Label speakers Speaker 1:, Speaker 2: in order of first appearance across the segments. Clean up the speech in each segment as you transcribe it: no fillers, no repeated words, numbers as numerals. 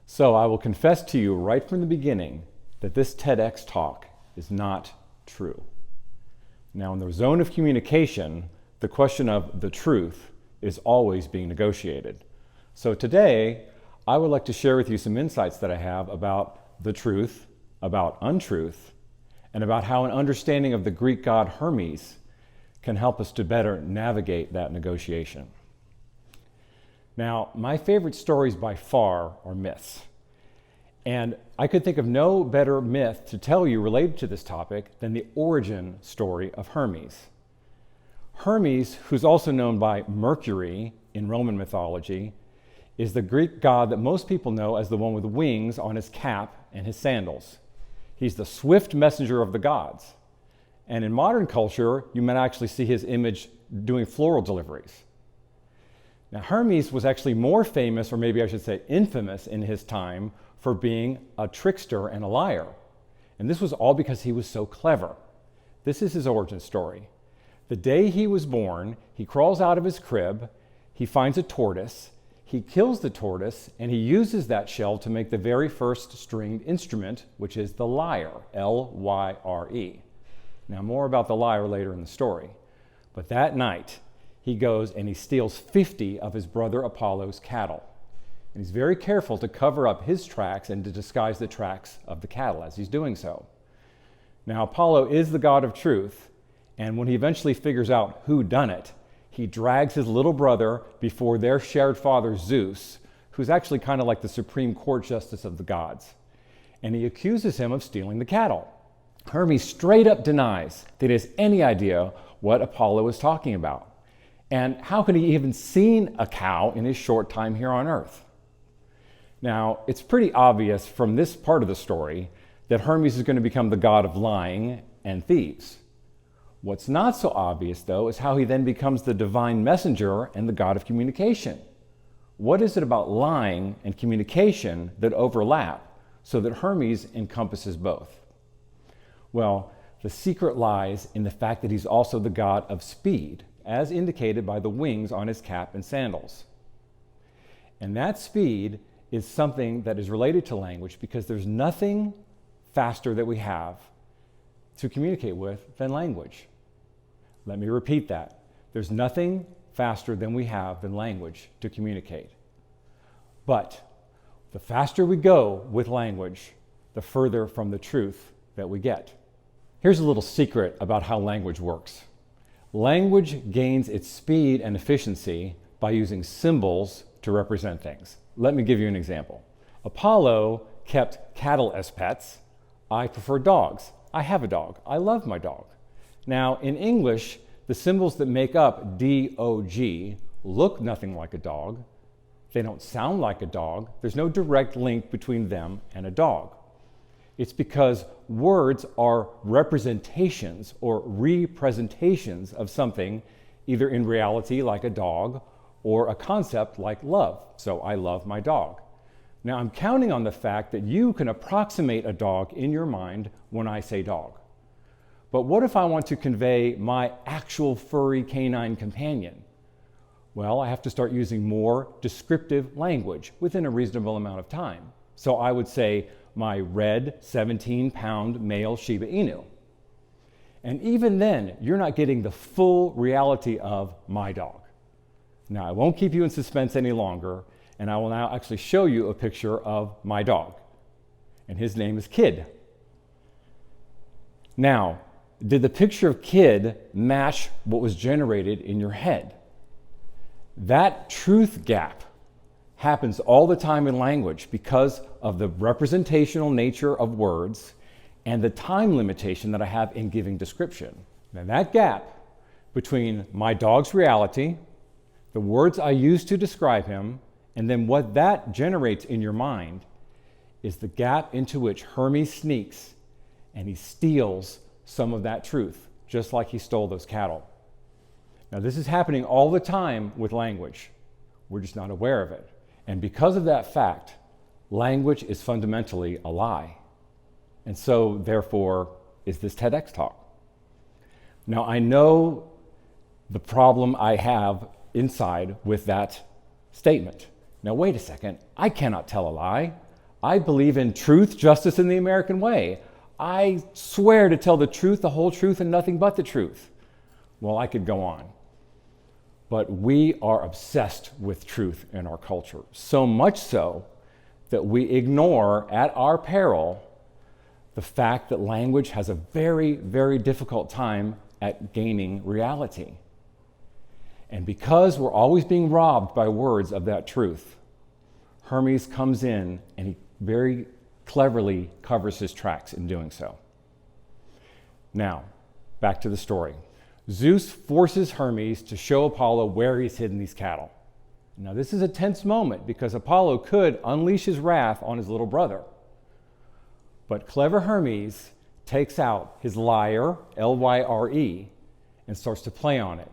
Speaker 1: So I will confess to you right from the beginning that this TEDx talk is not true. Now, in the zone of communication, the question of the truth is always being negotiated. So today, I would like to share with you some insights that I have about the truth, about untruth, and about how an understanding of the Greek god Hermes can help us to better navigate that negotiation. Now, my favorite stories by far are myths. And I could think of no better myth to tell you related to this topic than the origin story of Hermes. Hermes, who's also known by Mercury in Roman mythology, is the Greek god that most people know as the one with wings on his cap and his sandals. He's the swift messenger of the gods. And in modern culture, you might actually see his image doing floral deliveries. Now, Hermes was actually more famous, or maybe I should say infamous, in his time for being a trickster and a liar. And this was all because he was so clever. This is his origin story. The day he was born, he crawls out of his crib, he finds a tortoise, he kills the tortoise, and he uses that shell to make the very first stringed instrument, which is the lyre, L-Y-R-E. Now, more about the lyre later in the story. But that night, he goes and he steals 50 of his brother Apollo's cattle. And he's very careful to cover up his tracks and to disguise the tracks of the cattle as he's doing so. Now, Apollo is the god of truth, and when he eventually figures out who done it, he drags his little brother before their shared father Zeus, who's actually kind of like the Supreme Court Justice of the gods. And he accuses him of stealing the cattle. Hermes straight up denies that he has any idea what Apollo is talking about. And how could he even seen a cow in his short time here on Earth? Now, it's pretty obvious from this part of the story that Hermes is going to become the god of lying and thieves. What's not so obvious, though, is how he then becomes the divine messenger and the god of communication. What is it about lying and communication that overlap so that Hermes encompasses both? Well, the secret lies in the fact that he's also the god of speed, as indicated by the wings on his cap and sandals. And that speed is something that is related to language because there's nothing faster that we have to communicate with than language. Let me repeat that. There's nothing faster than we have than language to communicate. But the faster we go with language, the further from the truth that we get. Here's a little secret about how language works. Language gains its speed and efficiency by using symbols to represent things. Let me give you an example. Apollo kept cattle as pets. I prefer dogs. I have a dog. I love my dog. Now, in English, the symbols that make up D-O-G look nothing like a dog. They don't sound like a dog. There's no direct link between them and a dog. It's because words are representations or representations of something, either in reality like a dog or a concept like love. So I love my dog. Now I'm counting on the fact that you can approximate a dog in your mind when I say dog. But what if I want to convey my actual furry canine companion? Well, I have to start using more descriptive language within a reasonable amount of time. So I would say, my red 17-pound male Shiba Inu. And even then, you're not getting the full reality of my dog. Now, I won't keep you in suspense any longer, and I will now actually show you a picture of my dog. And his name is Kid. Now, did the picture of Kid match what was generated in your head? That truth gap happens all the time in language because of the representational nature of words and the time limitation that I have in giving description. Now that gap between my dog's reality, the words I use to describe him, and then what that generates in your mind is the gap into which Hermes sneaks and he steals some of that truth, just like he stole those cattle. Now this is happening all the time with language. We're just not aware of it. And because of that fact, language is fundamentally a lie. And so, therefore, is this TEDx talk. Now, I know the problem I have inside with that statement. Now, wait a second. I cannot tell a lie. I believe in truth, justice, and the American way. I swear to tell the truth, the whole truth, and nothing but the truth. Well, I could go on. But we are obsessed with truth in our culture, so much so that we ignore at our peril the fact that language has a very, very difficult time at gaining reality. And because we're always being robbed by words of that truth, Hermes comes in and he very cleverly covers his tracks in doing so. Now, back to the story. Zeus forces Hermes to show Apollo where he's hidden these cattle. Now, this is a tense moment because Apollo could unleash his wrath on his little brother. But clever Hermes takes out his lyre, L-Y-R-E, and starts to play on it.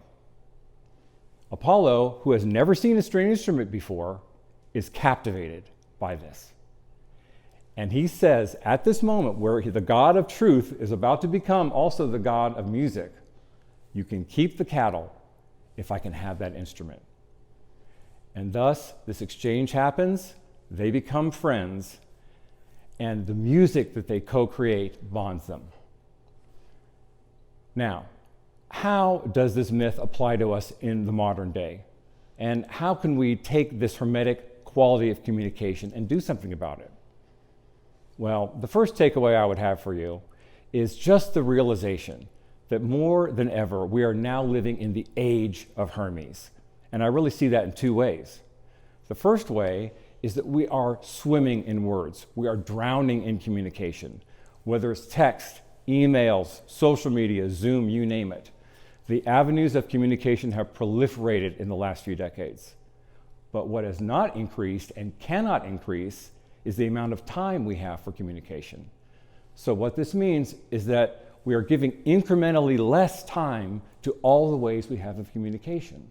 Speaker 1: Apollo, who has never seen a string instrument before, is captivated by this. And he says, at this moment where the god of truth is about to become also the god of music, you can keep the cattle if I can have that instrument. And thus, this exchange happens, they become friends, and the music that they co-create bonds them. Now, how does this myth apply to us in the modern day? And how can we take this hermetic quality of communication and do something about it? Well, the first takeaway I would have for you is just the realization that more than ever, we are now living in the age of Hermes. And I really see that in two ways. The first way is that we are swimming in words. We are drowning in communication, whether it's text, emails, social media, Zoom, you name it. The avenues of communication have proliferated in the last few decades. But what has not increased and cannot increase is the amount of time we have for communication. So what this means is that we are giving incrementally less time to all the ways we have of communication.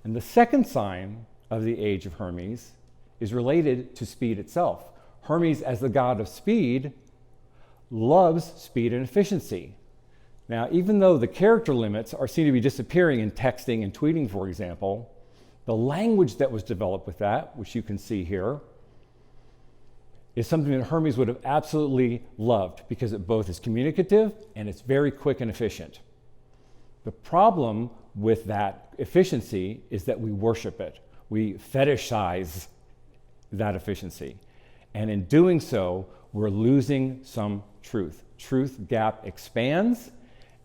Speaker 1: And the second sign of the age of Hermes is related to speed itself. Hermes, as the god of speed, loves speed and efficiency. Now, even though the character limits seem to be disappearing in texting and tweeting, for example, the language that was developed with that, which you can see here, is something that Hermes would have absolutely loved because it both is communicative and it's very quick and efficient. The problem with that efficiency is that we worship it. We fetishize that efficiency. And in doing so, we're losing some truth. Truth gap expands,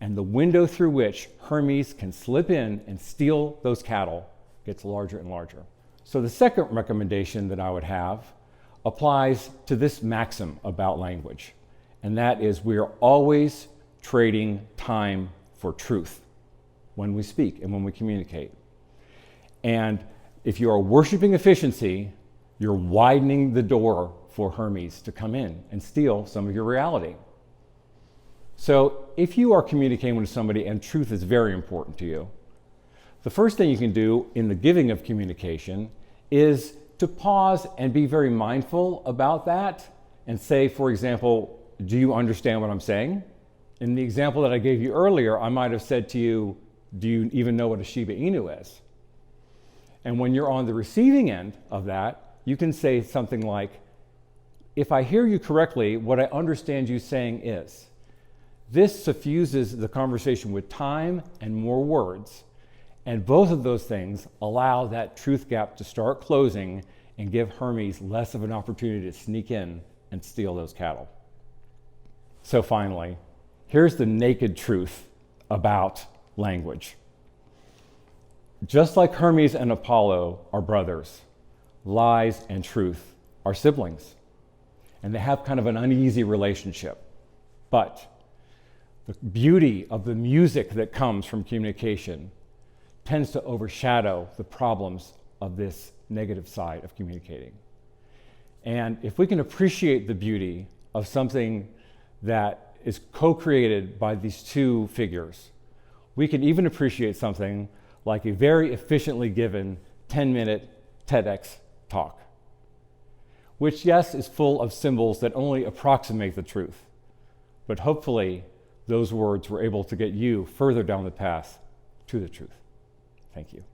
Speaker 1: and the window through which Hermes can slip in and steal those cattle gets larger and larger. So the second recommendation that I would have applies to this maxim about language, and that is we are always trading time for truth when we speak and when we communicate. And if you are worshiping efficiency, you're widening the door for Hermes to come in and steal some of your reality. So if you are communicating with somebody and truth is very important to you, the first thing you can do in the giving of communication is to pause and be very mindful about that and say, for example, do you understand what I'm saying? In the example that I gave you earlier, I might have said to you, do you even know what a Shiba Inu is? And when you're on the receiving end of that, you can say something like, if I hear you correctly, what I understand you saying is. This suffuses the conversation with time and more words. And both of those things allow that truth gap to start closing and give Hermes less of an opportunity to sneak in and steal those cattle. So finally, here's the naked truth about language. Just like Hermes and Apollo are brothers, lies and truth are siblings. And they have kind of an uneasy relationship. But the beauty of the music that comes from communication tends to overshadow the problems of this negative side of communicating. And if we can appreciate the beauty of something that is co-created by these two figures, we can even appreciate something like a very efficiently given 10-minute TEDx talk, which, yes, is full of symbols that only approximate the truth. But hopefully, those words were able to get you further down the path to the truth. Thank you.